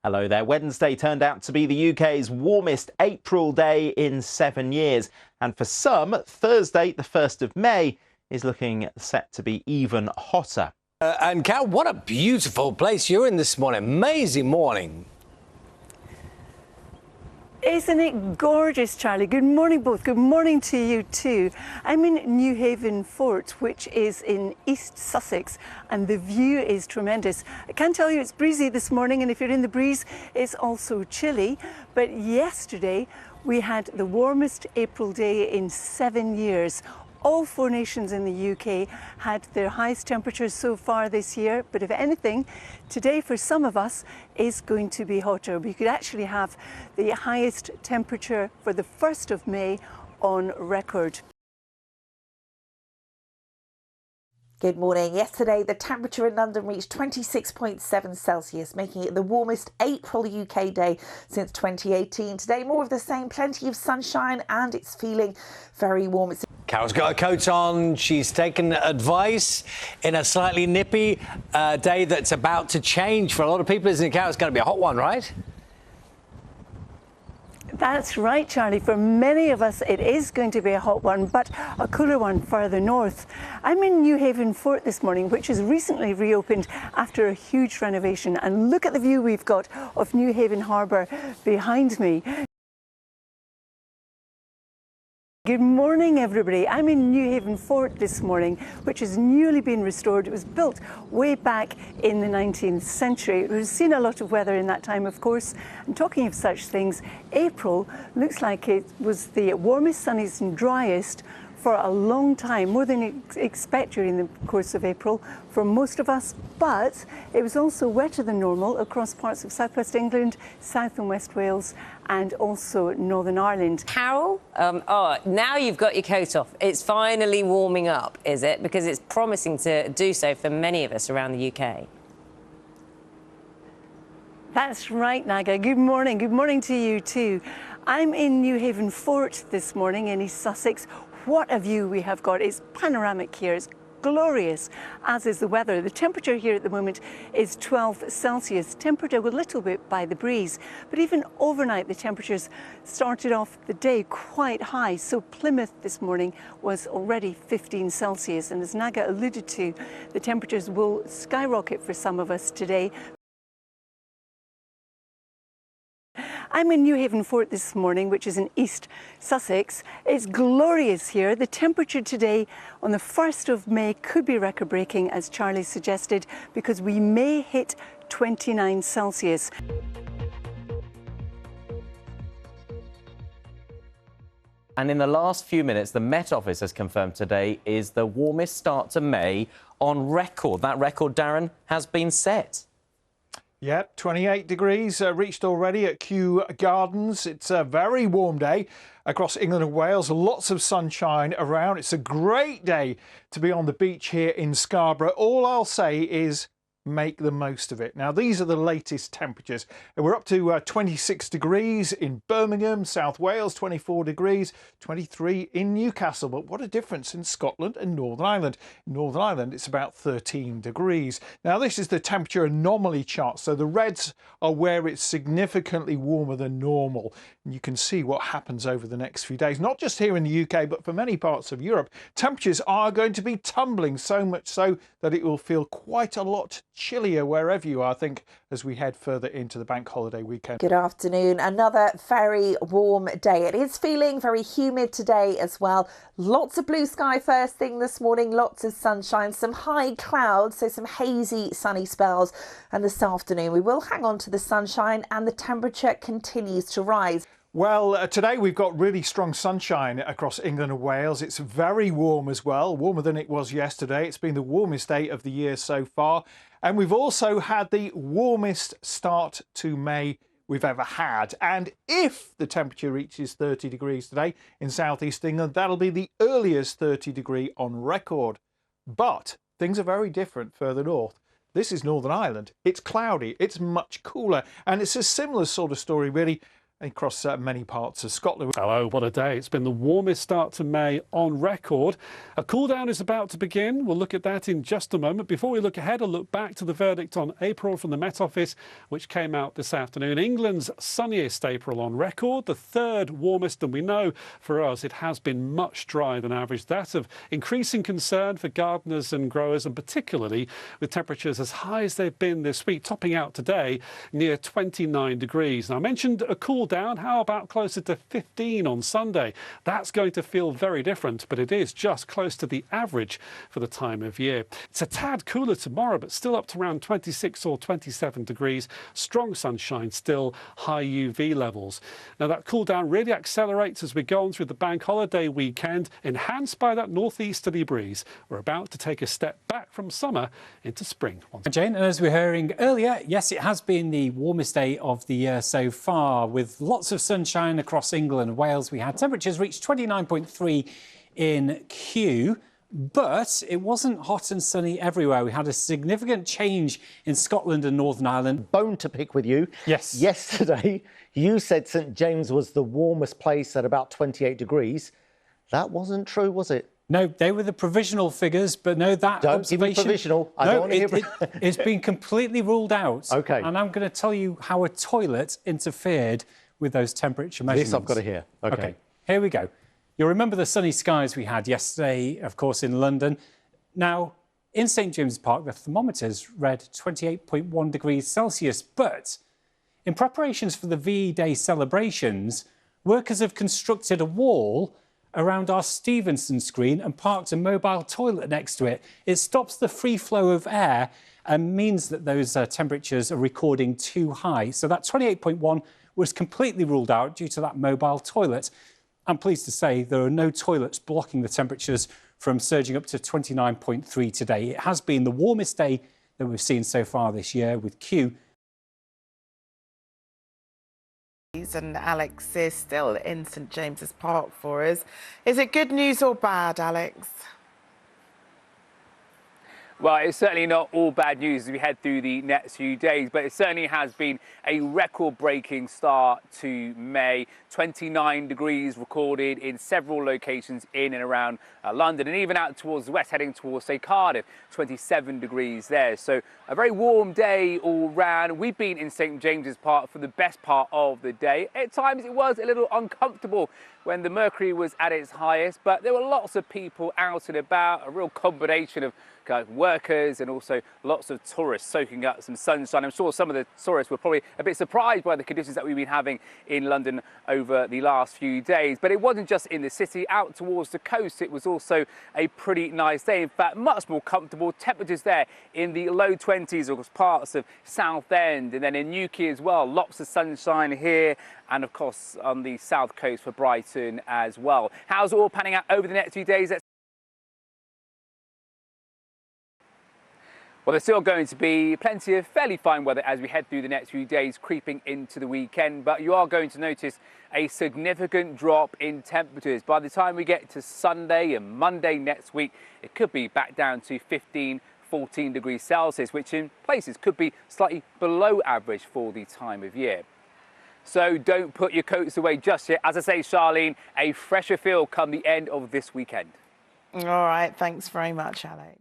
Hello there. Wednesday turned out to be the UK's warmest April day in 7 years. And for some, Thursday, the 1st of May, is looking set to be even hotter. And Cal, what a beautiful place you're in this morning. Amazing morning. Isn't it gorgeous, Charlie? Good morning, both. Good morning to you too. I'm in Newhaven Fort, which is in East Sussex, and the view is tremendous. I can tell you it's breezy this morning, and if you're in the breeze, it's also chilly. But yesterday, we had the warmest April day in 7 years. All 4 nations in the UK had their highest temperatures so far this year, but if anything, today for some of us is going to be hotter. We could actually have the highest temperature for the 1st of May on record. Good morning. Yesterday, the temperature in London reached 26.7 Celsius, making it the warmest April UK day since 2018. Today, more of the same, plenty of sunshine, and it's feeling very warm. Carol's got a coat on. She's taken advice in a slightly nippy day that's about to change for a lot of people, isn't it, Carol? It's going to be a hot one, right? That's right, Charlie. For many of us, it is going to be a hot one, but a cooler one further north. I'm in Newhaven Fort this morning, which is recently reopened after a huge renovation. And look at the view we've got of Newhaven Harbour behind me. Good morning, everybody. I'm in Newhaven Fort this morning, which has newly been restored. It was built way back in the 19th century. We've seen a lot of weather in that time, of course. And talking of such things, April looks like it was the warmest, sunniest and driest for a long time, more than you expect during the course of April for most of us, but it was also wetter than normal across parts of southwest England, south and west Wales, and also Northern Ireland. Carol, now you've got your coat off. It's finally warming up, is it? Because it's promising to do so for many of us around the UK. That's right, Naga. Good morning. Good morning to you too. I'm in Newhaven Fort this morning in East Sussex. What a view we have got. It's panoramic here. It's glorious, as is the weather. The temperature here at the moment is 12 Celsius, tempered a little bit by the breeze. But even overnight, the temperatures started off the day quite high. So Plymouth this morning was already 15 Celsius. And as Naga alluded to, the temperatures will skyrocket for some of us today. I'm in Newhaven Fort this morning, which is in East Sussex. It's glorious here. The temperature today on the 1st of May could be record-breaking, as Charlie suggested, because we may hit 29 Celsius. And in the last few minutes, the Met Office has confirmed today is the warmest start to May on record. That record, Darren, has been set. Yeah, 28 degrees reached already at Kew Gardens. It's a very warm day across England and Wales. Lots of sunshine around. It's a great day to be on the beach here in Scarborough. All I'll say is make the most of it. Now, these are the latest temperatures. We're up to 26 degrees in Birmingham, South Wales, 24 degrees, 23 in Newcastle. But what a difference in Scotland and Northern Ireland. In Northern Ireland, it's about 13 degrees. Now, this is the temperature anomaly chart. So the reds are where it's significantly warmer than normal. And you can see what happens over the next few days, not just here in the UK, but for many parts of Europe. Temperatures are going to be tumbling, so much so that it will feel quite a lot chillier wherever you are, I think, as we head further into the bank holiday weekend. Good afternoon. Another very warm day. It is feeling very humid today as well. Lots of blue sky first thing this morning, lots of sunshine, some high clouds, so some hazy sunny spells. And this afternoon we will hang on to the sunshine and the temperature continues to rise. Well, today we've got really strong sunshine across England and Wales. It's very warm as well, warmer than it was yesterday. It's been the warmest day of the year so far. And we've also had the warmest start to May we've ever had. And if the temperature reaches 30 degrees today in southeast England, that'll be the earliest 30 degree on record. But things are very different further north. This is Northern Ireland. It's cloudy, it's much cooler, and it's a similar sort of story really across many parts of Scotland. Hello, what a day. It's been the warmest start to May on record. A cool down is about to begin. We'll look at that in just a moment. Before we look ahead, I'll look back to the verdict on April from the Met Office, which came out this afternoon. England's sunniest April on record, the third warmest, and we know for us it has been much drier than average. That's of increasing concern for gardeners and growers, and particularly with temperatures as high as they've been this week, topping out today near 29 degrees. Now, I mentioned a cool down. How about closer to 15 on Sunday? That's going to feel very different, but it is just close to the average for the time of year. It's a tad cooler tomorrow, but still up to around 26 or 27 degrees. Strong sunshine, still high UV levels. Now, that cool down really accelerates as we go on through the bank holiday weekend, enhanced by that northeasterly breeze. We're about to take a step back from summer into spring. Jane, and as we were hearing earlier, yes, it has been the warmest day of the year so far, with lots of sunshine across England and Wales. We had temperatures reach 29.3 in Kew, but it wasn't hot and sunny everywhere. We had a significant change in Scotland and Northern Ireland. Bone to pick with you. Yes. Yesterday, you said St James was the warmest place at about 28 degrees. That wasn't true, was it? No, they were the provisional figures, but no, that don't observation... give me provisional. I don't want to hear... It's been completely ruled out. OK. And I'm going to tell you how a toilet interfered with those temperature measurements. This I've got to hear. OK. Here we go. You'll remember the sunny skies we had yesterday, of course, in London. Now, in St James's Park, the thermometers read 28.1 degrees Celsius, but in preparations for the VE Day celebrations, workers have constructed a wall around our Stevenson screen and parked a mobile toilet next to it. It stops the free flow of air and means that those temperatures are recording too high. So that 28.1 was completely ruled out due to that mobile toilet. I'm pleased to say there are no toilets blocking the temperatures from surging up to 29.3 today. It has been the warmest day that we've seen so far this year, with Kew. And Alex is still in St James's Park for us. Is it good news or bad, Alex? Well, it's certainly not all bad news as we head through the next few days, but it certainly has been a record-breaking start to May. 29 degrees recorded in several locations in and around London, and even out towards the west, heading towards, say, Cardiff, 27 degrees there. So a very warm day all round. We've been in St James's Park for the best part of the day. At times it was a little uncomfortable when the mercury was at its highest, but there were lots of people out and about, a real combination of workers and also lots of tourists soaking up some sunshine. I'm sure some of the tourists were probably a bit surprised by the conditions that we've been having in London over the last few days. But it wasn't just in the city. Out towards the coast, it was also a pretty nice day. In fact, much more comfortable. Temperatures there in the low 20s across parts of Southend, and then in Newquay as well. Lots of sunshine here, and of course on the south coast for Brighton as well. How's it all panning out over the next few days? Well, there's still going to be plenty of fairly fine weather as we head through the next few days, creeping into the weekend, but you are going to notice a significant drop in temperatures. By the time we get to Sunday and Monday next week, it could be back down to 15, 14 degrees Celsius, which in places could be slightly below average for the time of year. So don't put your coats away just yet. As I say, Charlene, a fresher feel come the end of this weekend. All right, thanks very much, Alex.